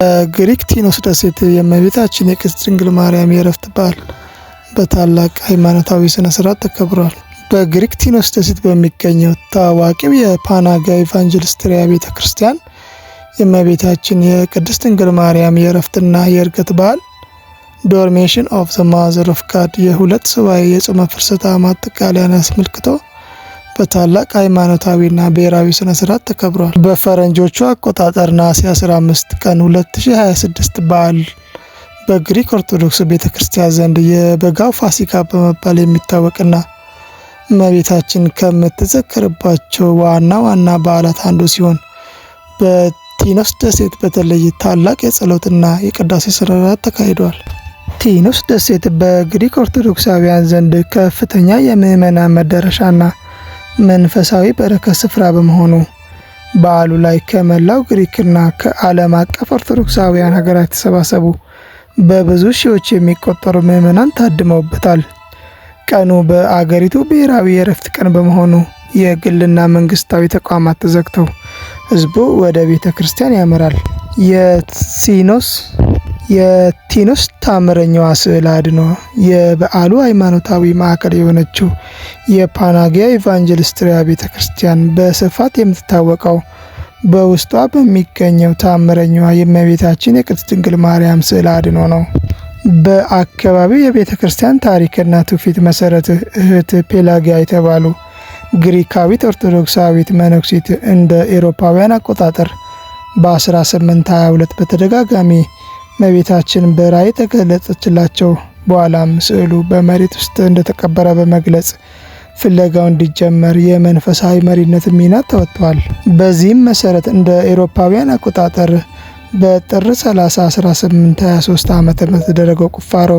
በግሪክ ቲኖስ ደሴት የእመቤታችን የቅድስት ድንግል ማርያም የዕረፍት በዓል በታላቅ ሃይማኖታዊ ሥነ ሥርዓት ተከብሯል። በግሪክ ቲኖስ ደሴት በሚገኘው ታዋቂው የፓናጊያ ኢቫንጀሊስትሪያ ቤተ ክርስቲያን የእመቤታችን የቅድስት ድንግል ማርያም የዕረፍትና የዕርገት በዓል ዶርሜሽን ኦፍ ዘ ማዘር ኦፍ ጋድ የሁለት ሱባዔ የጾመ ፍልሰታ ማጠቃለያን አስመልክቶ በታላቅ ሃይማኖታዊና ብሔራዊ ሥነ ሥርዓት ተከብሯል። በፈረንጆቹ አቆጣጠር ነሐሴ 15 ቀን 2026 በዓል በግሪክ ኦርቶዶክስ ቤተ ክርስቲያን ዘንድ የበጋው ፋሲካ በመባል የሚታወቅና እመቤታችን ከምትዘከርባቸው ዋና ዋና በዓላት አንዱ ሲሆን በቲኖስ ደሴት በተለይ ታላቅ የጸሎትና የቅዳሴ ሥርዓት ተካሂዷል። ቲኖስ ደሴት በግሪክ ኦርቶዶክሳውያን ዘንድ ከፍተኛ የምዕመናን መዳረሻና መንፈሳዊ በረከት ስፍራ በመሆኑ በዓሉ ላይ ከመላው ግሪክና ከዓለም አቀፍ ኦርቶዶክሳውያን ሀገራት የተሰባሰቡ በብዙ ሺዎች የሚቆጠሩ ምዕመናን ታድመውበታል። ቀኑ በአገሪቱ ብሔራዊ የዕረፍት ቀን በመሆኑ የግልና መንግስታዊ ተቋማት ተዘግተው ሕዝቡ ወደ ቤተ ክርስቲያን ያመራል። የቲኖስ ታምረኛዋ ስዕል አድኖ የበዓሉ ሃይማኖታዊ ማዕከል የሆነችው የፓናጊያ ኢቫንጀሊስትሪያ ቤተ ክርስቲያን በስፋት የምትታወቀው በውስጧ በሚገኘው ታምረኛዋ የእመቤታችን የቅድስት ድንግል ማርያም ስዕል አድኖ ነው። በአካባቢው የቤተ ክርስቲያን ታሪክና ትውፊት መሰረት እህት ፔላጊያ የተባሉ ግሪካዊት ኦርቶዶክሳዊት መነኩሲት እንደ ኤሮፓውያን አቆጣጠር በ1822 በተደጋጋሚ እመቤታችን በራእይ ተገለጸችላቸው። በኋላም ስዕሉ በመሬት ውስጥ እንደተቀበረ በመግለጽ ፍለጋው እንዲጀመር የመንፈሳዊ መሪነት ሚና ተወጥቷል። በዚህም መሰረት እንደ ኤሮፓውያን አቆጣጠር በጥር 30 1823 ዓ.ም የተደረገው ቁፋሮ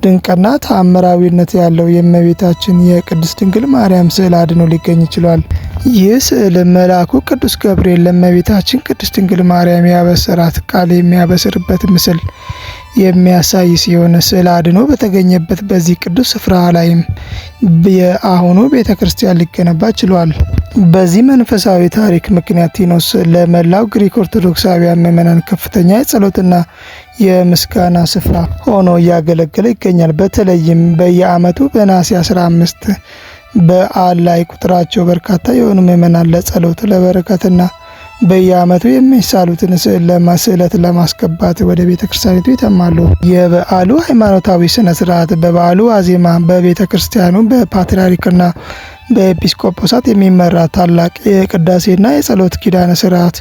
ድንቅና ተአምራዊነት ያለው የእመቤታችን የቅድስት ድንግል ማርያም ስዕል አድኖ ሊገኝ ችሏል። ይህ ስዕል መልአኩ ቅዱስ ገብርኤል ለእመቤታችን ቅድስት ድንግል ማርያም ያበሰራት ቃል የሚያበስርበት ምስል የሚያሳይ ሲሆን ስዕል አድኖ በተገኘበት በዚህ ቅዱስ ስፍራ ላይም የአሁኑ ቤተ ክርስቲያን ሊገነባ ችሏል። በዚህ መንፈሳዊ ታሪክ ምክንያት ቲኖስ ለመላው ግሪክ ኦርቶዶክሳውያን ምዕመናን ከፍተኛ የጸሎትና የምስጋና ስፍራ ሆኖ እያገለገለ ይገኛል። በተለይም በየዓመቱ በነሐሴ 15 በዓል ላይ ቁጥራቸው በርካታ የሆኑ ምዕመናን ለጸሎት ለበረከትና በየዓመቱ የሚሳሉትን ስዕለት ለማስገባት ወደ ቤተ ክርስቲያኒቱ ይተማሉ። የበዓሉ ሃይማኖታዊ ሥነ ሥርዓት በበዓሉ ዋዜማ በቤተ ክርስቲያኑ በፓትርያርክና በኤጲስቆጶሳት የሚመራ ታላቅ የቅዳሴና የጸሎት ኪዳነ ሥርዓት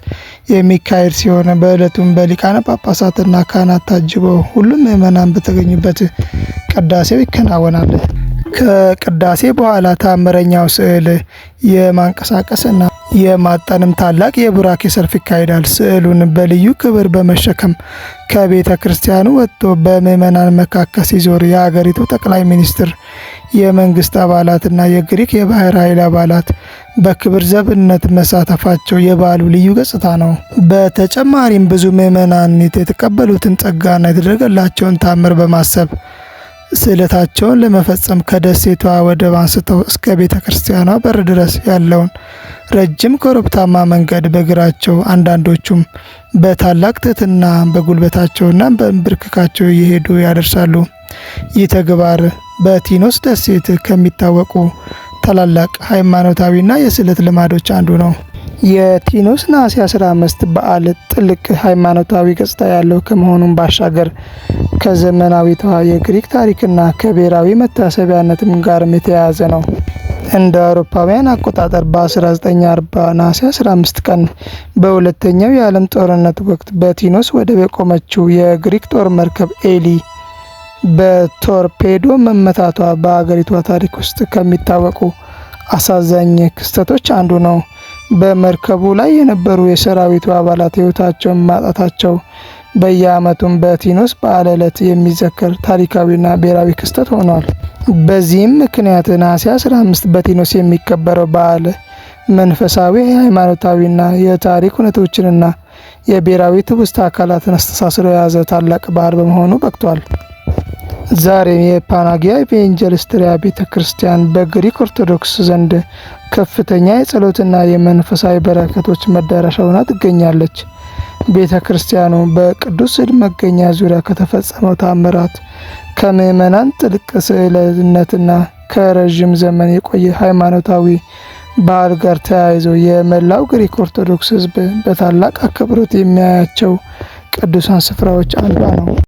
የሚካሄድ ሲሆን በዕለቱም በሊቃነ ጳጳሳትና ካህናት ታጅበው ሁሉም ምዕመናን በተገኙበት ቅዳሴው ይከናወናል። ከቅዳሴ በኋላ ታምረኛው ስዕል የማንቀሳቀስና የማጠንም ታላቅ የቡራኬ ሰልፍ ይካሄዳል። ስዕሉን በልዩ ክብር በመሸከም ከቤተ ክርስቲያኑ ወጥቶ በምዕመናን መካከል ሲዞር የሀገሪቱ ጠቅላይ ሚኒስትር፣ የመንግስት አባላትና የግሪክ የባህር ኃይል አባላት በክብር ዘብነት መሳተፋቸው የበዓሉ ልዩ ገጽታ ነው። በተጨማሪም ብዙ ምዕመናን የተቀበሉትን ጸጋና የተደረገላቸውን ታምር በማሰብ ስዕለታቸውን ለመፈጸም ከደሴቷ ወደብ አንስተው እስከ ቤተ ክርስቲያኗ በር ድረስ ያለውን ረጅም ኮረብታማ መንገድ በእግራቸው አንዳንዶቹም በታላቅ ትሕትና በጉልበታቸውና በእንብርክካቸው እየሄዱ ያደርሳሉ። ይህ ተግባር በቲኖስ ደሴት ከሚታወቁ ታላላቅ ሃይማኖታዊና የስዕለት ልማዶች አንዱ ነው። የቲኖስ ነሐሴ 15 በዓል ጥልቅ ሃይማኖታዊ ገጽታ ያለው ከመሆኑም ባሻገር ከዘመናዊቷ የግሪክ ታሪክና ከብሔራዊ መታሰቢያነትም ጋርም የተያያዘ ነው። እንደ አውሮፓውያን አቆጣጠር በ1940 ነሐሴ 15 ቀን በሁለተኛው የዓለም ጦርነት ወቅት በቲኖስ ወደብ የቆመችው የግሪክ ጦር መርከብ ኤሊ በቶርፔዶ መመታቷ በአገሪቷ ታሪክ ውስጥ ከሚታወቁ አሳዛኝ ክስተቶች አንዱ ነው። በመርከቡ ላይ የነበሩ የሰራዊቱ አባላት ሕይወታቸውን ማጣታቸው በየዓመቱም በቲኖስ በዓለ ዕለት የሚዘከር ታሪካዊና ብሔራዊ ክስተት ሆኗል። በዚህም ምክንያት ነሐሴ 15 በቲኖስ የሚከበረው በዓል መንፈሳዊ ሃይማኖታዊና የታሪክ እውነቶችንና የብሔራዊ ትውስታ አካላትን አስተሳስሮ የያዘ ታላቅ በዓል በመሆኑ በቅቷል። ዛሬም የፓናጊያ ኢቫንጀሊስትሪያ ቤተ ክርስቲያን በግሪክ ኦርቶዶክስ ዘንድ ከፍተኛ የጸሎትና የመንፈሳዊ በረከቶች መዳረሻ ሆና ትገኛለች። ቤተ ክርስቲያኑ በቅዱስ ስዕል መገኛ ዙሪያ ከተፈጸመው ታምራት፣ ከምዕመናን ጥልቅ ስዕለትነትና ከረዥም ዘመን የቆየ ሃይማኖታዊ ባህል ጋር ተያይዘው የመላው ግሪክ ኦርቶዶክስ ሕዝብ በታላቅ አክብሮት የሚያያቸው ቅዱሳን ስፍራዎች አንዷ ነው።